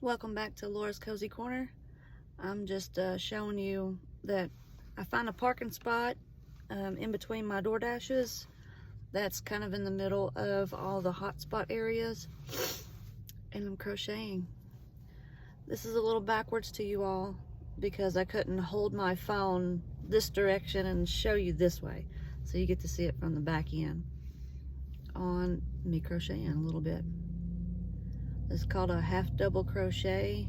Welcome back to Laura's Cozy Corner. I'm just showing you that I found a parking spot in between my Doordashes. That's kind of in the middle of all the hotspot areas, and I'm crocheting. This is a little backwards to you all because I couldn't hold my phone this direction and show you this way, so you get to see it from the back end on me crocheting a little bit. It's called a half double crochet.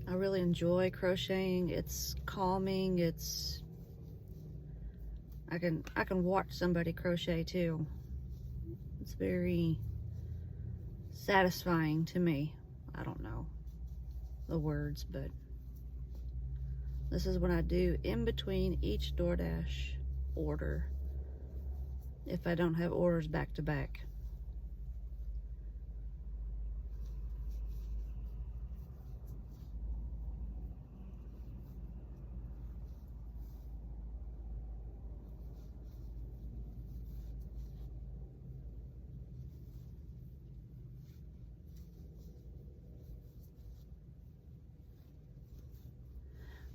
I really enjoy crocheting. It's calming. I can watch somebody crochet too. It's very satisfying to me. I don't know the words, but this is what I do in between each Doordash order if I don't have orders back to back.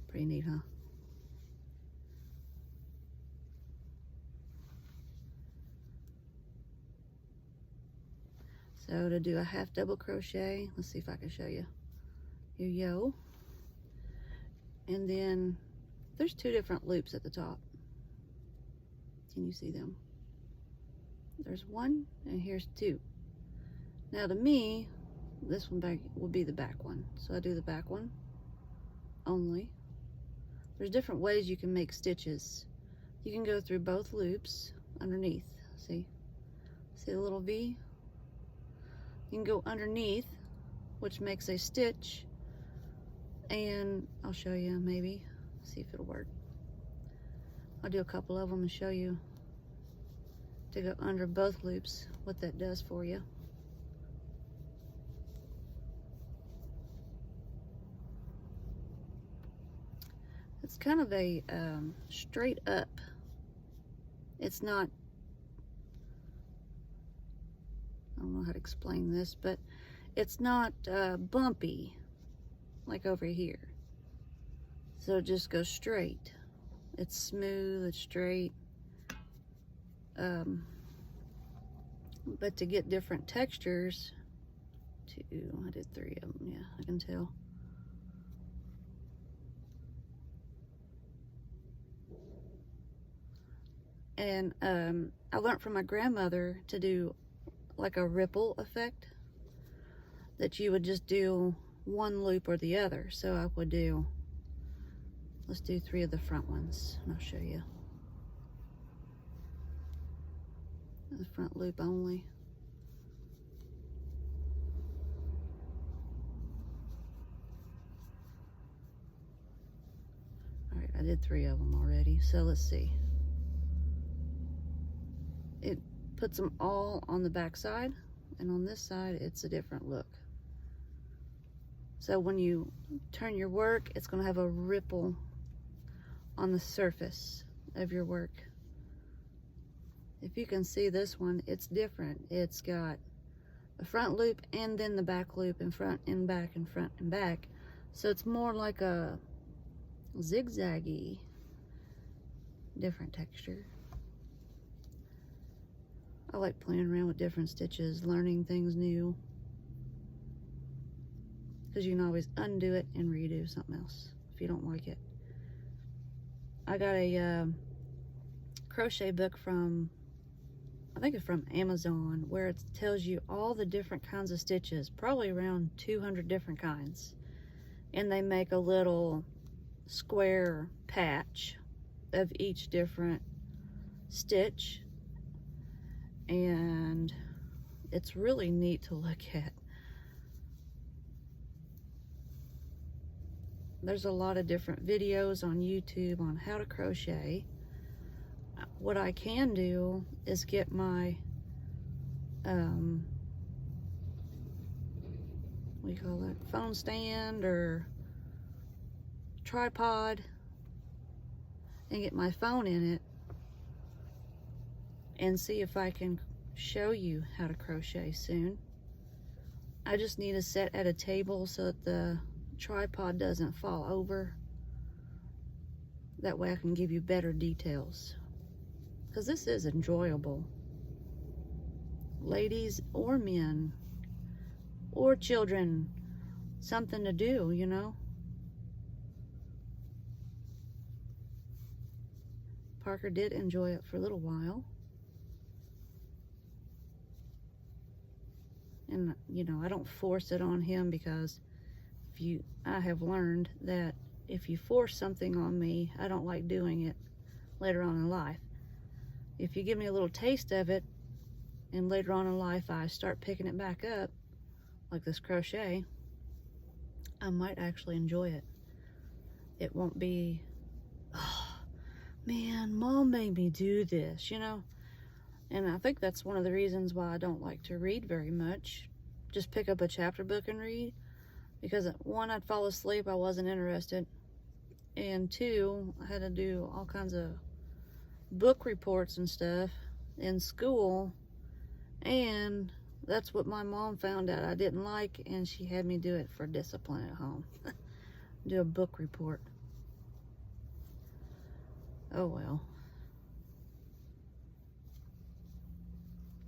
Pretty neat, huh? So to do a half double crochet, let's see if I can show you. Yo, and then there's two different loops at the top. Can you see them? There's one and here's two. Now to me, this one back will be the back one. So I do the back one only. There's different ways you can make stitches. You can go through both loops underneath. See the little V? You can go underneath, which makes a stitch, and I'll show you maybe, see if it'll work. I'll do a couple of them and show you to go under both loops, what that does for you. It's kind of a straight up. It's not, I don't know how to explain this, but it's not bumpy like over here. So it just goes straight. It's smooth, it's straight. But to get different textures, I did 3 of them, yeah, I can tell. And I learned from my grandmother to do like a ripple effect, that you would just do one loop or the other. So I would do, let's do 3 of the front ones and I'll show you. The front loop only. All right, I did 3 of them already. So let's see. It puts them all on the back side, and on this side it's a different look. So when you turn your work, it's going to have a ripple on the surface of your work. If you can see this one, it's different. It's got a front loop and then the back loop, and front and back and front and back. So it's more like a zigzaggy, different texture. I like playing around with different stitches, learning things new, because you can always undo it and redo something else if you don't like it. I got a crochet book from, I think it's from Amazon, where it tells you all the different kinds of stitches, probably around 200 different kinds. And they make a little square patch of each different stitch. And it's really neat to look at. There's a lot of different videos on YouTube on how to crochet. What I can do is get my what do you call that, phone stand or tripod, and get my phone in it and see if I can show you how to crochet soon. I just need to sit at a table so that the tripod doesn't fall over. That way I can give you better details. Because this is enjoyable. Ladies or men or children, something to do, you know. Parker did enjoy it for a little while. And, you know, I don't force it on him, because I have learned that if you force something on me, I don't like doing it later on in life. If you give me a little taste of it, and later on in life I start picking it back up, like this crochet, I might actually enjoy it. It won't be, oh, man, Mom made me do this, you know? And I think that's one of the reasons why I don't like to read very much. Just pick up a chapter book and read. Because one, I'd fall asleep, I wasn't interested. And two, I had to do all kinds of book reports and stuff in school. And that's what my mom found out I didn't like, and she had me do it for discipline at home. Do a book report. Oh well.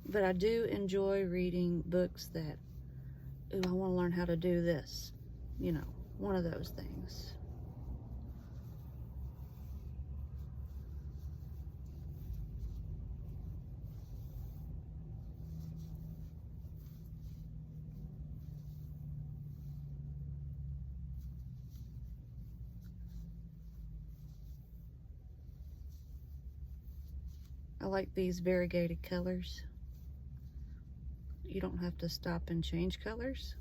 But I do enjoy reading books that, ooh, I want to learn how to do this. You know, one of those things. I like these variegated colors. You don't have to stop and change colors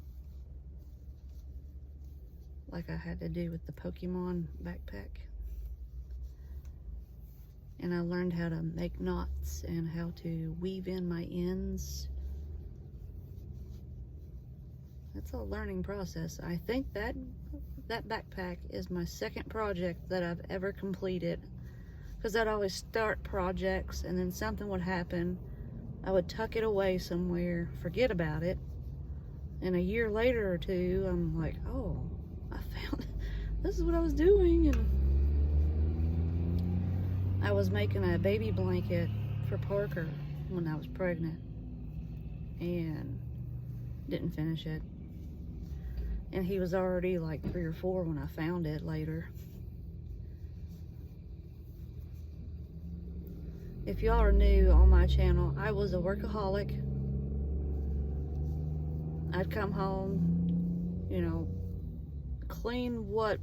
like I had to do with the Pokemon backpack. And I learned how to make knots and how to weave in my ends. It's a learning process. I think that backpack is my second project that I've ever completed, because I'd always start projects and then something would happen. I would tuck it away somewhere, forget about it, and a year later or two, I'm like, oh, I found this is what I was doing. And I was making a baby blanket for Parker when I was pregnant and didn't finish it. And he was already like 3 or 4 when I found it later. If y'all are new on my channel, I was a workaholic. I'd come home, you know, clean what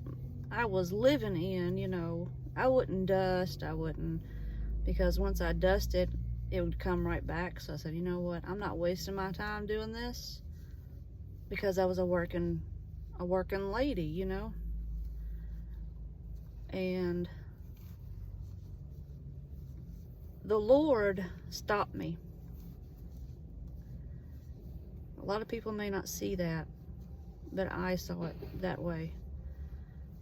I was living in, you know. I wouldn't dust, because once I dusted, it would come right back. So I said, you know what, I'm not wasting my time doing this, because I was a working lady, you know. And the Lord stopped me. A lot of people may not see that, but I saw it that way.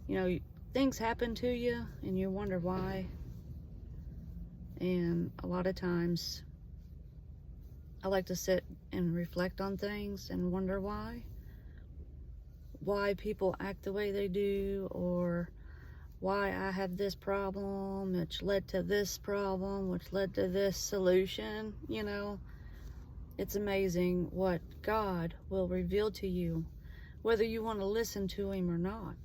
You know, things happen to you and you wonder why. And a lot of times I like to sit and reflect on things and wonder why people act the way they do, or why I have this problem, which led to this problem, which led to this solution. You know, it's amazing what God will reveal to you, whether you want to listen to him or not.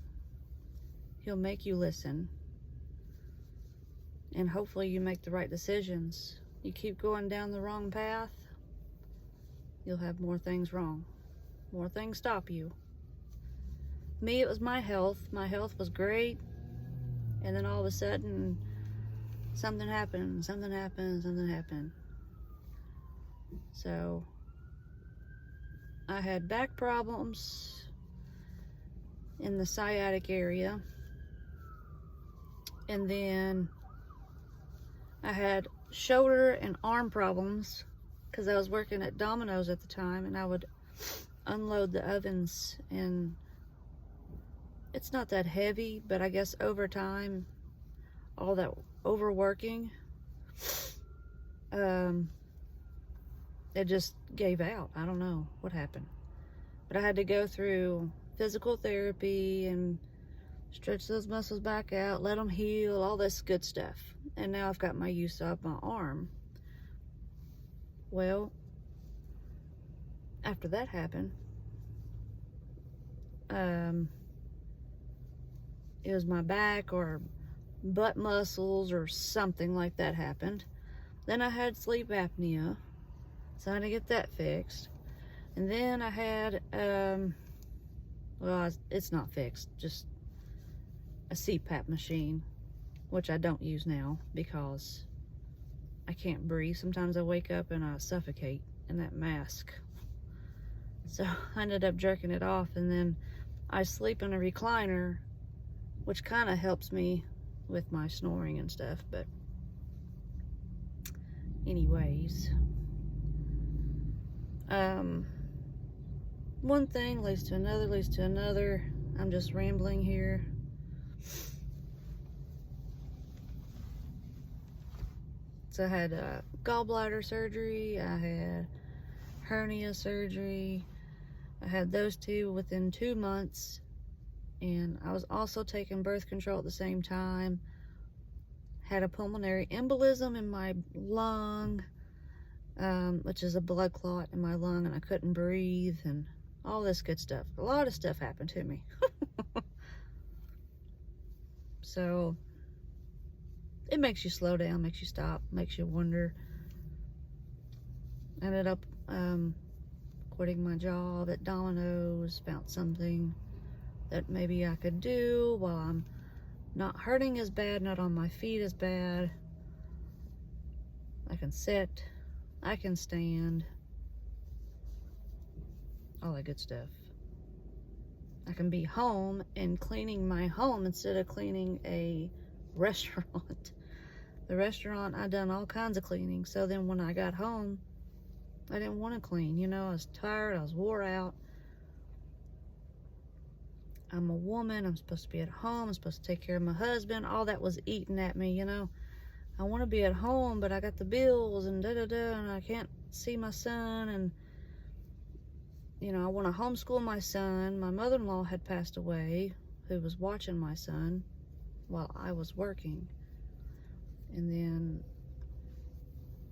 He'll make you listen. And hopefully you make the right decisions. You keep going down the wrong path, you'll have more things wrong. More things stop you. Me, it was my health. My health was great. And then all of a sudden, something happened. So, I had back problems in the sciatic area. And then I had shoulder and arm problems, because I was working at Domino's at the time, and I would unload the ovens, and it's not that heavy, but I guess over time, all that overworking, it just gave out. I don't know what happened. But I had to go through physical therapy and stretch those muscles back out, let them heal, all this good stuff. And now I've got my use of my arm. Well, after that happened, it was my back or butt muscles or something like that happened. Then I had sleep apnea, so I had to get that fixed. And then I had, well, it's not fixed, just a CPAP machine, which I don't use now because I can't breathe. Sometimes I wake up and I suffocate in that mask. So I ended up jerking it off, and then I sleep in a recliner, which kind of helps me with my snoring and stuff. But anyways, one thing leads to another, leads to another. I'm just rambling here. So I had gallbladder surgery, I had hernia surgery. I had those two within 2 months, and I was also taking birth control at the same time. Had a pulmonary embolism in my lung, which is a blood clot in my lung, and I couldn't breathe, and all this good stuff. A lot of stuff happened to me. So it makes you slow down, makes you stop, makes you wonder. Ended up quitting my job at Domino's, found something that maybe I could do while I'm not hurting as bad, not on my feet as bad. I can sit, I can stand, all that good stuff. I can be home and cleaning my home instead of cleaning a restaurant. The restaurant, I done all kinds of cleaning, so then when I got home, I didn't want to clean. You know, I was tired, I was wore out. I'm a woman, I'm supposed to be at home, I'm supposed to take care of my husband. All that was eating at me, you know. I want to be at home, but I got the bills and da-da-da, and I can't see my son, and, you know, I want to homeschool my son. My mother-in-law had passed away, who was watching my son while I was working. And then,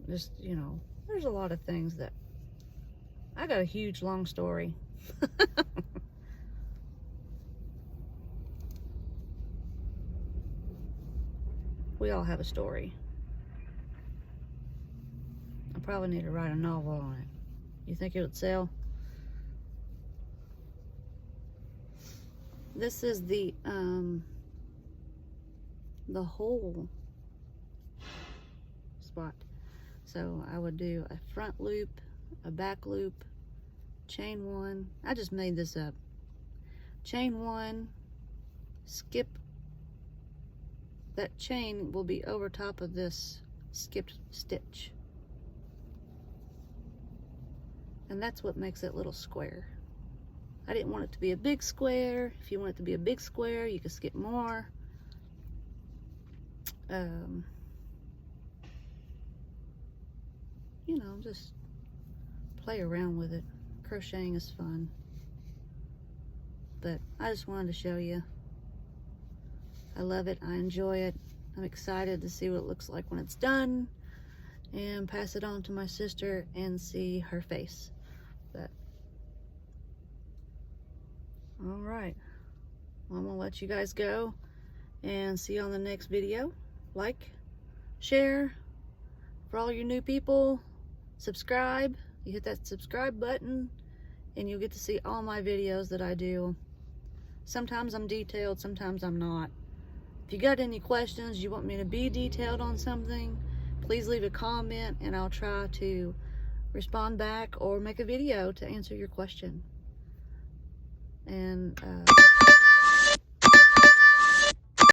just, you know, there's a lot of things that, I got a huge long story. We all have a story. I probably need to write a novel on it. You think it would sell? This is the whole spot. So I would do a front loop, a back loop, chain one. I just made this up. Chain one, skip. That chain will be over top of this skipped stitch. And that's what makes it little square. I didn't want it to be a big square. If you want it to be a big square, you can skip more. You know, just play around with it. Crocheting is fun. But I just wanted to show you. I love it. I enjoy it. I'm excited to see what it looks like when it's done and pass it on to my sister and see her face. But all right, well, I'm gonna let you guys go and see you on the next video. Like, share, for all you new people, subscribe. You hit that subscribe button and you'll get to see all my videos that I do. Sometimes I'm detailed, sometimes I'm not. If you got any questions, you want me to be detailed on something, please leave a comment and I'll try to respond back or make a video to answer your question. And